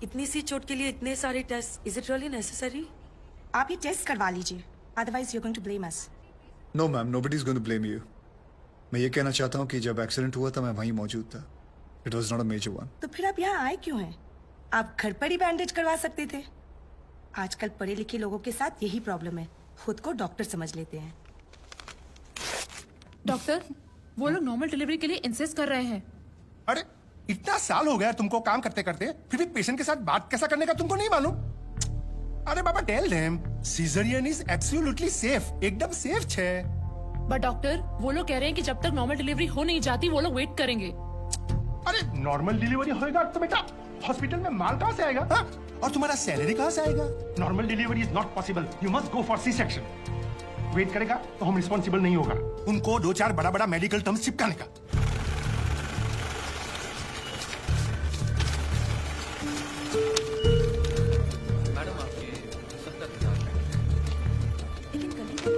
इतनी सी चोट के लिए इतने सारे test, is it really necessary? आप ये टेस्ट करवा लीजिए, otherwise you are going to blame us. No ma'am, nobody is going to blame you. मैं ये कहना चाहता हूँ कि जब एक्सीडेंट हुआ था मैं वहीं मौजूद था। It was not a major one. तो फिर आप यहाँ आए क्यों हैं? आप घर पर ही बैंडेज करवा सकते थे। आजकल पढ़े लिखे लोगों के साथ यही प्रॉब्लम है, खुद को डॉक्टर समझ लेते हैं। डॉक्टर, वो लोग नॉर्मल डिलीवरी के लिए इंसिस्ट कर रहे हैं। अरे इतना साल हो गया तुमको काम करते करते, फिर भी पेशेंट के साथ बात कैसा करने का तुमको नहीं मालूम? अरे बाबा tell them caesarean is absolutely safe, एकदम सेफ छे। बट डॉक्टर, वो लोग कह रहे हैं कि जब तक नॉर्मल डिलीवरी हो नहीं जाती वो लोग वेट करेंगे। अरे नॉर्मल डिलीवरी होएगा तो बेटा हॉस्पिटल में माल कहाँ से आएगा? हाँ? और तुम्हारा सैलरी कहाँ से आएगा? Normal delivery is not possible, you must go for C section. Wait करेगा तो हम रिस्पॉन्सिबल नहीं होगा। उनको 2-4 बड़ा बड़ा मेडिकल टर्म्स चिपकाने का।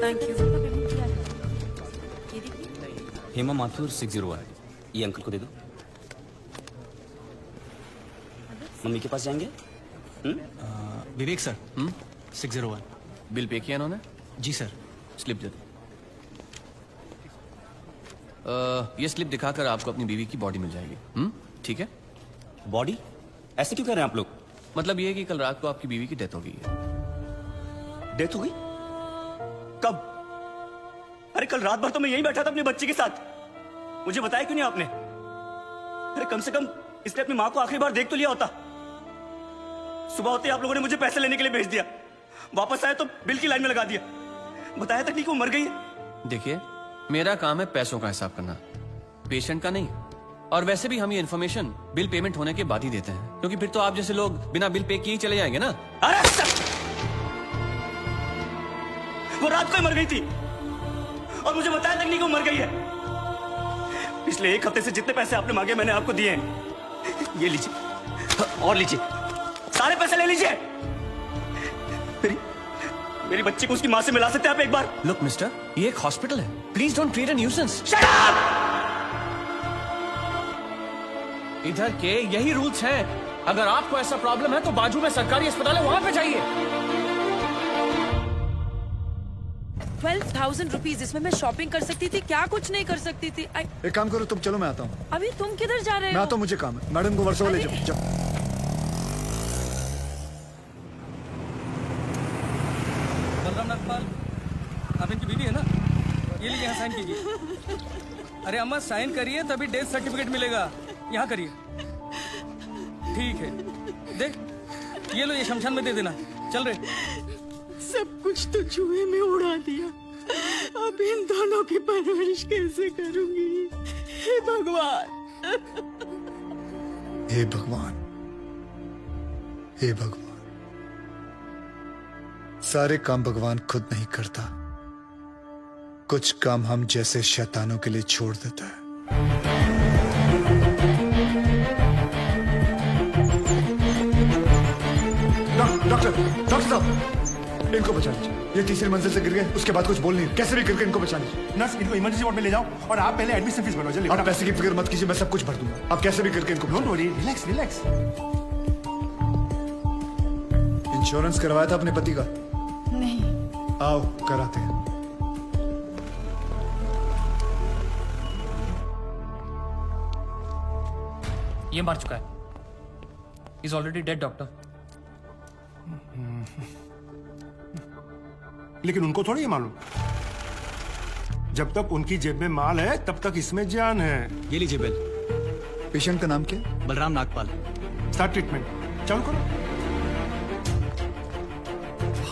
Thank you. हेमा माथुर 601। ये अंकल को दे दो। मम्मी के पास जाएंगे? विवेक सर 601। बिल पे किया इन्होंने? जी सर। स्लिप दे दो। ये स्लिप दिखाकर आपको अपनी बीवी की बॉडी मिल जाएगी। ठीक है? बॉडी? ऐसे क्यों कह रहे हैं आप लोग? मतलब ये है कि कल रात को आपकी बीवी की डेथ हो गई है। डेथ हो गई? कब? अरे कल रात भर तो मैं यहीं बैठा था अपने बच्चे के साथ। मुझे बताया क्यों नहीं आपने? अरे कम से कम इसने अपनी माँ को आखिरी बार देख तो लिया होता। सुबह होते आप लोगों ने मुझे पैसे लेने के लिए भेज दिया, वापस आए तो बिल की लाइन में लगा दिया। बताया तक नहीं कि वो मर गई है। देखिए, मेरा काम है पैसों का हिसाब करना, पेशेंट का नहीं। और वैसे भी हम ये इन्फॉर्मेशन बिल पेमेंट होने के बाद ही देते हैं, क्योंकि फिर तो आप जैसे लोग बिना बिल पे किए ही चले जाएंगे ना। अरे वो रात को ही मर गई थी और मुझे बताया तक नहीं कि वो मर गई है। पिछले 1 हफ्ते से जितने पैसे आपने मांगे मैंने आपको दिए हैं। ये लीजिए और लीजिए, सारे पैसे ले लीजिए। मेरी बच्ची को उसकी मां से मिला सकते हैं आप एक बार? लुक मिस्टर, ये एक हॉस्पिटल है, please don't create a nuisance. Shut up! इधर के यही रूल्स हैं। अगर आपको ऐसा प्रॉब्लम है तो बाजू में सरकारी अस्पताल है, वहां पे जाइए। 12,000 रुपीज, इसमें मैं शॉपिंग कर सकती थी, क्या कुछ नहीं कर सकती थी। एक काम करो तुम, चलो मैं आता हूँ। अभी तुम किधर जा रहे हो? मैं आता हूँ, मुझे काम है। मैडम को वर्षों ले जाओ। बलराम नागपाल, आप इनकी बीवी है ना? ये लीजिए, यहाँ साइन कीजिए। अरे अम्मा साइन करिए तभी डेथ सर्टिफिकेट मिलेगा। यहाँ करिए। ठीक है, देख ये लो, ये शमशान में दे देना। चल रहे। सब कुछ तो चूहे में उड़ा दिया, अब इन दोनों की परवरिश कैसे करूंगी? हे भगवान, हे भगवान, हे भगवान। सारे काम भगवान खुद नहीं करता, कुछ काम हम जैसे शैतानों के लिए छोड़ देता है। डॉक्टर साहब, इनको बचा लीजिए। ये तीसरी मंजिल से गिर गए, उसके बाद कुछ बोल नहीं, कैसे भी करके इनको बचा लीजिए। नर्स, इनको इमरजेंसी वार्ड में ले जाओ और आप पहले एडमिशन फीस भरो। जल्दी। आप पैसे की फिक्र मत कीजिए, मैं सब कुछ भर दूंगा। आप कैसे भी करके इनको don't worry, relax relax. Insurance करवाया था अपने पति का? नहीं। आओ कराते हैं। ये मार चुका है। Is already dead doctor. लेकिन उनको थोड़ी ये मालूम, जब तक उनकी जेब में माल है तब तक इसमें जान है। ये लीजिए बिल। पेशेंट का नाम क्या? बलराम नागपाल। स्टार्ट ट्रीटमेंट, चालू करो।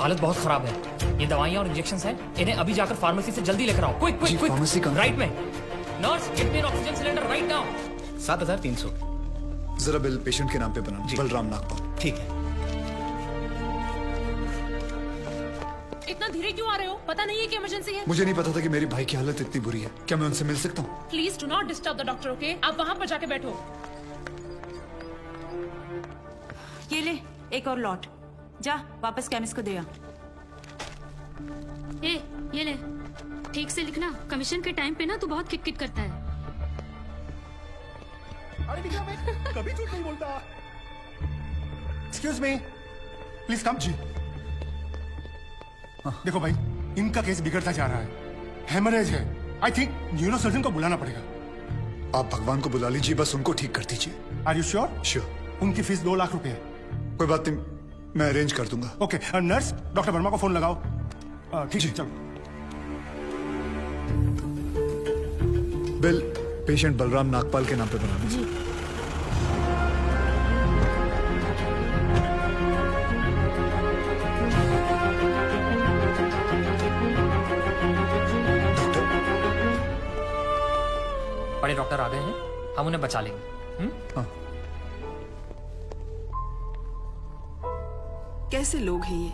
हालत बहुत खराब है। ये दवाइयां और इंजेक्शन हैं, इन्हें अभी जाकर फार्मेसी से जल्दी लेकर आओ। Quick quick quick. फार्मेसी कहाँ? राइट में। Nurse, get me N oxygen cylinder right now. 7,300। जरा बिल पेशेंट के नाम पे बनाना। बलराम नागपाल। ठीक है। इतना धीरे क्यों आ रहे हो? पता नहीं है कि इमरजेंसी है। मुझे नहीं पता था कि मेरी भाई की हालत इतनी बुरी है। क्या मैं उनसे मिल सकता हूँ? Please do not disturb the doctor, okay? आप वहां पर जाके बैठो। ये ले एक और लॉट, जा वापस केमिस्ट को दे आ। ये ले, ठीक से लिखना। कमीशन के टाइम पे ना तू बहुत किट किट करता है। अरे विक्रम, मैं कभी झूठ नहीं बोलता। Excuse me, please come. जी देखो भाई, इनका केस बिगड़ता जा रहा है, हेमरेज है। आई थिंक न्यूरो सर्जन को बुलाना पड़ेगा। आप भगवान को बुला लीजिए, बस उनको ठीक कर दीजिए। Are you sure? श्योर। उनकी फीस 2 लाख रुपए है। कोई बात नहीं, मैं अरेंज कर दूंगा। ओके, नर्स डॉक्टर वर्मा को फोन लगाओ। ठीक है, चलो। बिल पेशेंट बलराम नागपाल के नाम पे बना दीजिए। बड़े डॉक्टर आ गए हैं, हम उन्हें बचा लेंगे। हाँ। कैसे लोग हैं ये,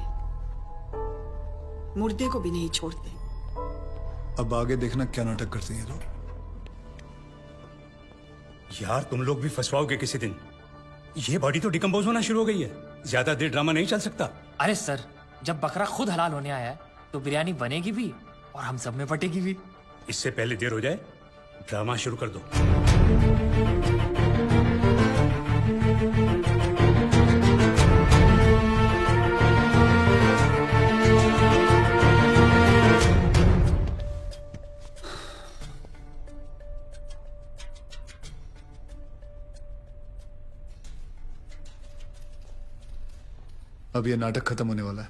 मुर्दे को भी नहीं छोड़ते। अब आगे देखना क्या नाटक करते हैं ये लोग। यार तुम लोग भी फंसवाओगे किसी दिन। ये बॉडी तो डिकम्पोज होना शुरू हो गई है, ज्यादा देर ड्रामा नहीं चल सकता। अरे सर, जब बकरा खुद हलाल होने आया है तो बिरयानी बनेगी भी और हम सब में बटेगी भी। इससे पहले देर हो जाए, ड्रामा शुरू कर दो। अब ये नाटक खत्म होने वाला है।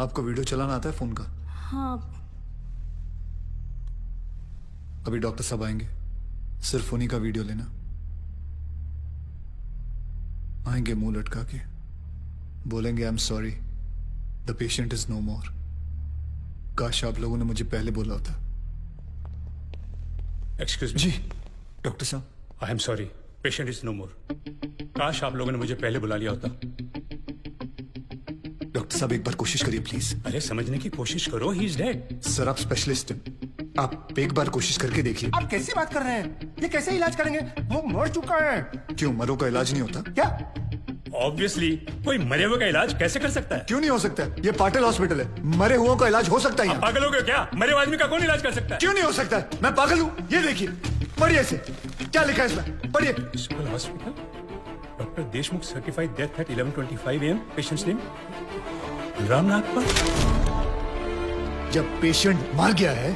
आपको वीडियो चलाना आता है फोन का? हाँ। अभी डॉक्टर साहब आएंगे, सिर्फ उन्हीं का वीडियो लेना। आएंगे मुंह लटका के, बोलेंगे I am sorry, the patient is no more. काश आप लोगों ने मुझे पहले बोला होता। Excuse me. जी डॉक्टर साहब, I am sorry, patient is no more. काश आप लोगों ने मुझे पहले बुला लिया होता। डॉक्टर साहब एक बार कोशिश करिए प्लीज। अरे समझने की कोशिश करो, ही इज डेड। सर आप स्पेशलिस्ट हैं, आप एक बार कोशिश करके देखिए। आप कैसी बात कर रहे हैं? ये कैसे इलाज करेंगे? वो मर चुका है। क्यों, मरो का इलाज नहीं होता? क्या? ऑब्वियसली कोई मरे हुए का इलाज कैसे कर सकता है? क्यों नहीं हो सकता है? ये पाटिल हॉस्पिटल है, मरे हुओं का इलाज हो सकता है। पागल हो गए क्या? मरे हुए आदमी का कौन इलाज कर सकता है? क्यों नहीं हो सकता है? मैं पागल हूँ? ये देखिए, पढ़िए इसे, क्या लिखा है इसमें, पढ़िए। Civil hospital, doctor Deshmukh certified death at 11:25 AM। Patient's name Balram Nagpal. जब पेशेंट मर गया है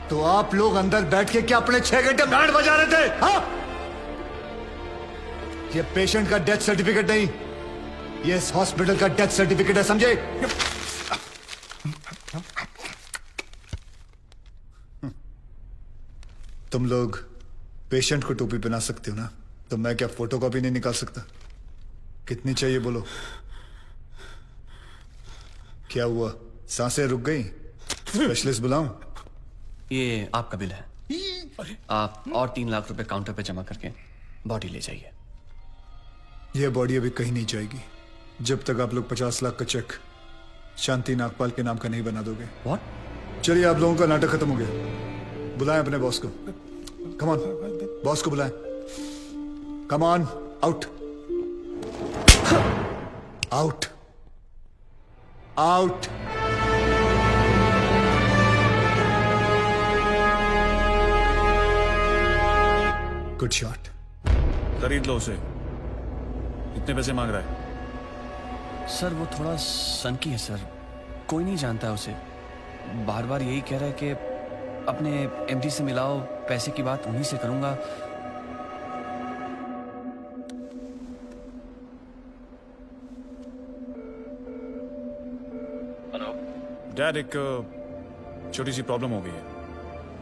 तो आप लोग अंदर बैठ के क्या अपने 6 घंटे बैंड बजा रहे थे? हाँ? ये पेशेंट का डेथ सर्टिफिकेट नहीं, ये इस हॉस्पिटल का डेथ सर्टिफिकेट है, समझे? तुम लोग पेशेंट को टोपी पहना सकते हो ना, तो मैं क्या फोटोकॉपी नहीं निकाल सकता? कितनी चाहिए बोलो? क्या हुआ, सांसें रुक गई? स्पेशलिस्ट बुलाऊं? ये आपका बिल है, आप और 3 लाख रुपए काउंटर पे जमा करके बॉडी ले जाइए। यह बॉडी अभी कहीं नहीं जाएगी जब तक आप लोग 50 लाख का चेक शांति नागपाल के नाम का नहीं बना दोगे। व्हाट? चलिए, आप लोगों का नाटक खत्म हो गया। बुलाएं अपने बॉस को। कम ऑन, बॉस को बुलाएं। Come on, out out out. Good shot. खरीद लो उसे। कितने पैसे मांग रहा है? सर वो थोड़ा सनकी है सर, कोई नहीं जानता है उसे। बार बार यही कह रहा है कि अपने एमडी से मिलाओ, पैसे की बात उन्हीं से करूंगा। हेलो डैड, एक छोटी सी प्रॉब्लम हो गई है।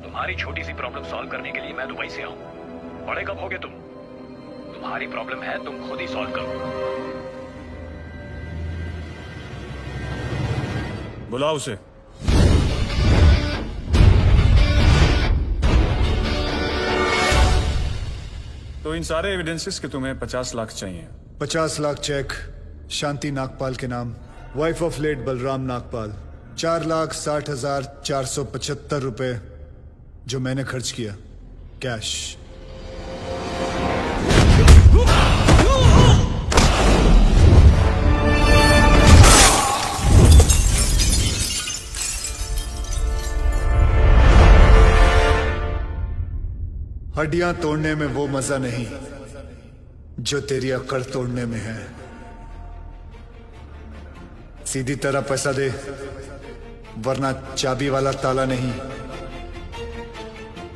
तुम्हारी छोटी सी प्रॉब्लम सॉल्व करने के लिए मैं दुबई से आऊं। बड़े कब होगे तुम? तुम्हारी प्रॉब्लम है, तुम खुद ही सॉल्व करो। बुलाओ उसे। तो इन सारे एविडेंसेस के तुम्हें 50 लाख चाहिए। 50 लाख चेक शांति नागपाल के नाम, wife of late Balram Nagpal. 4,60,475 रुपए जो मैंने खर्च किया, कैश। हड्डियां तोड़ने में वो मजा नहीं जो तेरी अकड़ तोड़ने में है। सीधी तरह पैसा दे, वरना चाबी वाला ताला नहीं,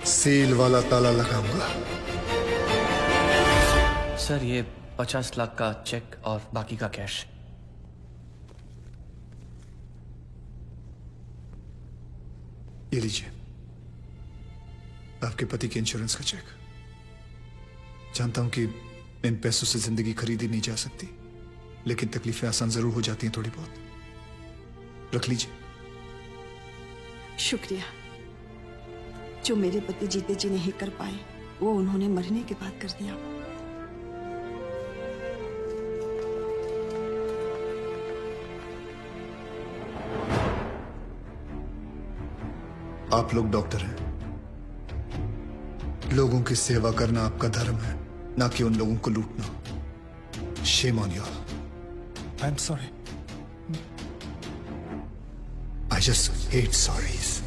सील वाला ताला लगाऊंगा। सर ये 50 लाख का चेक और बाकी का कैश। ये लीजिए, आपके पति के इंश्योरेंस का चेक। जानता हूं कि इन पैसों से जिंदगी खरीदी नहीं जा सकती, लेकिन तकलीफें आसान जरूर हो जाती हैं थोड़ी बहुत। रख लीजिए। शुक्रिया। जो मेरे पति जीते जी नहीं कर पाए, वो उन्होंने मरने के बाद कर दिया। आप लोग डॉक्टर हैं, लोगों की सेवा करना आपका धर्म है, ना कि उन लोगों को लूटना। Shame on you. I am sorry. I just hate sorries.